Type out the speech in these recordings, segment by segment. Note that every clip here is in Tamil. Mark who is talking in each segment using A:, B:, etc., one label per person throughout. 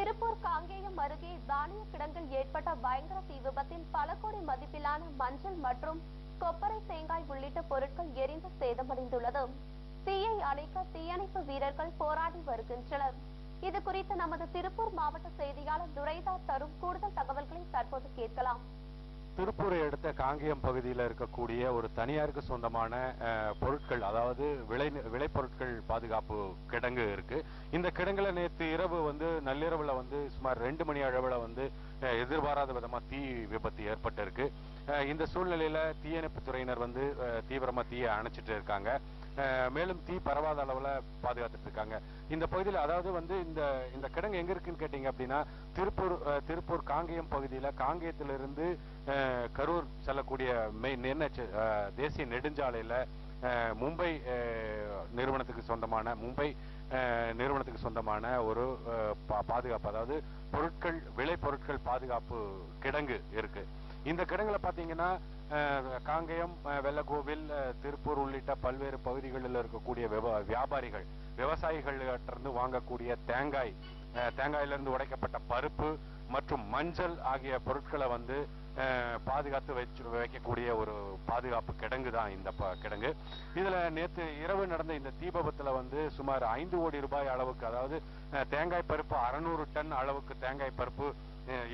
A: திருப்பூர் காங்கேயம் அருகே தானிய கிடங்கில் ஏற்பட்ட பயங்கர தீ விபத்தில் பல கோடி மதிப்பிலான மஞ்சள் மற்றும் கொப்பரை தேங்காய் உள்ளிட்ட பொருட்கள் எரிந்து சேதமடைந்துள்ளது. தீயை அணைக்க தீயணைப்பு வீரர்கள் போராடி வருகின்றனர். இது குறித்து நமது திருப்பூர் மாவட்ட செய்தியாளர் துரைதாஸ் தரும் கூடுதல் தகவல்களை தற்போது கேட்கலாம்.
B: திருப்பூரை அடுத்த காங்கேயம் பகுதியில் இருக்கக்கூடிய ஒரு தனியாருக்கு சொந்தமான பொருட்கள், அதாவது விளைபொருட்கள் பாதுகாப்பு கிடங்கு இருக்கு. இந்த கிடங்குல நேற்று இரவு நள்ளிரவுல சுமார் 2 மணி அளவுல எதிர்பாராத விதமா தீ விபத்து ஏற்பட்டிருக்கு. இந்த சூழ்நிலையில தீயணைப்பு துறையினர் தீவிரமா தீயை அணைச்சிட்டு இருக்காங்க. மேலும் தீ பரவாத அளவுல பாதுகாத்துட்டு இருக்காங்க. இந்த பகுதியில் அதாவது இந்த கிடங்கு எங்க இருக்குன்னு கேட்டீங்க அப்படின்னா திருப்பூர் காங்கேயம் பகுதியில காங்கேயத்திலிருந்து கரூர் செல்லக்கூடிய தேசிய நெடுஞ்சாலையில மும்பை நிறுவனத்துக்கு சொந்தமான ஒரு பாதுகாப்பு, அதாவது விளைபொருட்கள் பாதுகாப்பு கிடங்கு இருக்கு. இந்த கிடங்குல பாத்தீங்கன்னா காங்கேயம், வெள்ளக்கோவில், திருப்பூர் உள்ளிட்ட பல்வேறு பகுதிகளில் இருக்கக்கூடிய வியாபாரிகள், விவசாயிகளிடமிருந்து வாங்கக்கூடிய தேங்காயிலிருந்து உடைக்கப்பட்ட பருப்பு மற்றும் மஞ்சள் ஆகிய பொருட்களை பாதுகாத்து வைக்கக்கூடிய ஒரு பாதுகாப்பு கிடங்கு தான் இந்த கிடங்கு. இதுல நேற்று இரவு நடந்த இந்த தீ விபத்துல சுமார் 5 கோடி ரூபாய் அளவுக்கு, அதாவது தேங்காய் பருப்பு 600 டன் அளவுக்கு தேங்காய் பருப்பு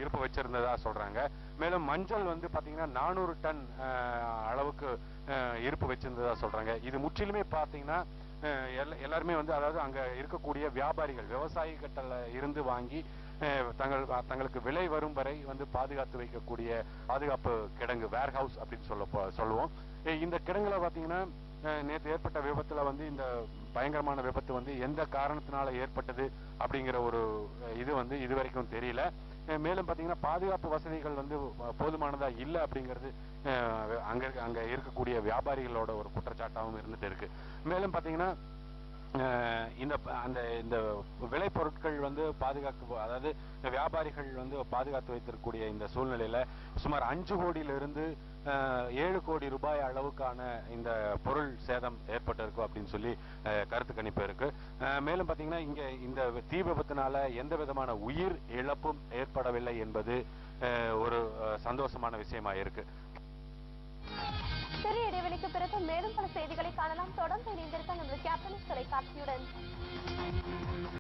B: இருப்பு வச்சிருந்ததா சொல்றாங்க. மேலும் மஞ்சள் பாத்தீங்கன்னா 400 டன் அளவுக்கு இருப்பு வச்சிருந்ததா சொல்றாங்க. இது முற்றிலுமே பாத்தீங்கன்னா எல்லாருமே அதாவது அங்க இருக்கக்கூடிய வியாபாரிகள், விவசாயிகிட்ட இருந்து வாங்கி தங்களுக்கு விலை வரும் வரை பாதுகாத்து வைக்கக்கூடிய பாதுகாப்பு கிடங்கு, வேர் ஹவுஸ் அப்படின்னு சொல்லுவோம். இந்த கிடங்குல பாத்தீங்கன்னா நேற்று ஏற்பட்ட விபத்துல இந்த பயங்கரமான விபத்து எந்த காரணத்தினால ஏற்பட்டது அப்படிங்கிற ஒரு இது இதுவரைக்கும் தெரியல. மேலும் பாத்தீங்கன்னா பாதுகாப்பு வசதிகள் போதுமானதா இல்ல அப்படிங்கிறது அங்க இருக்கக்கூடிய வியாபாரிகளோட ஒரு குற்றச்சாட்டாகவும் இருந்துட்டு இருக்கு. மேலும் பாத்தீங்கன்னா இந்த விளைபொருட்கள் பாதுகாப்பு, அதாவது வியாபாரிகள் பாதுகாத்து வைத்திருக்கக்கூடிய இந்த சூழ்நிலையில சுமார் 5 கோடியிலிருந்து 7 கோடி ரூபாய் அளவுக்கான இந்த பொருள் சேதம் ஏற்பட்டிருக்கும் அப்படின்னு சொல்லி கருத்து கணிப்பு இருக்கு. மேலும் பாத்தீங்கன்னா இங்க இந்த தீ விபத்தினால எந்த விதமான உயிர் இழப்பும் ஏற்படவில்லை என்பது ஒரு சந்தோஷமான விஷயமா இருக்கு.
A: சிறிய இடைவெளிக்கு பிறகு மேலும் பல செய்திகளை காணலாம். தொடர்ந்து இணைந்திருக்க நமது கேப்டன் தொலைக்காட்சியுடன்.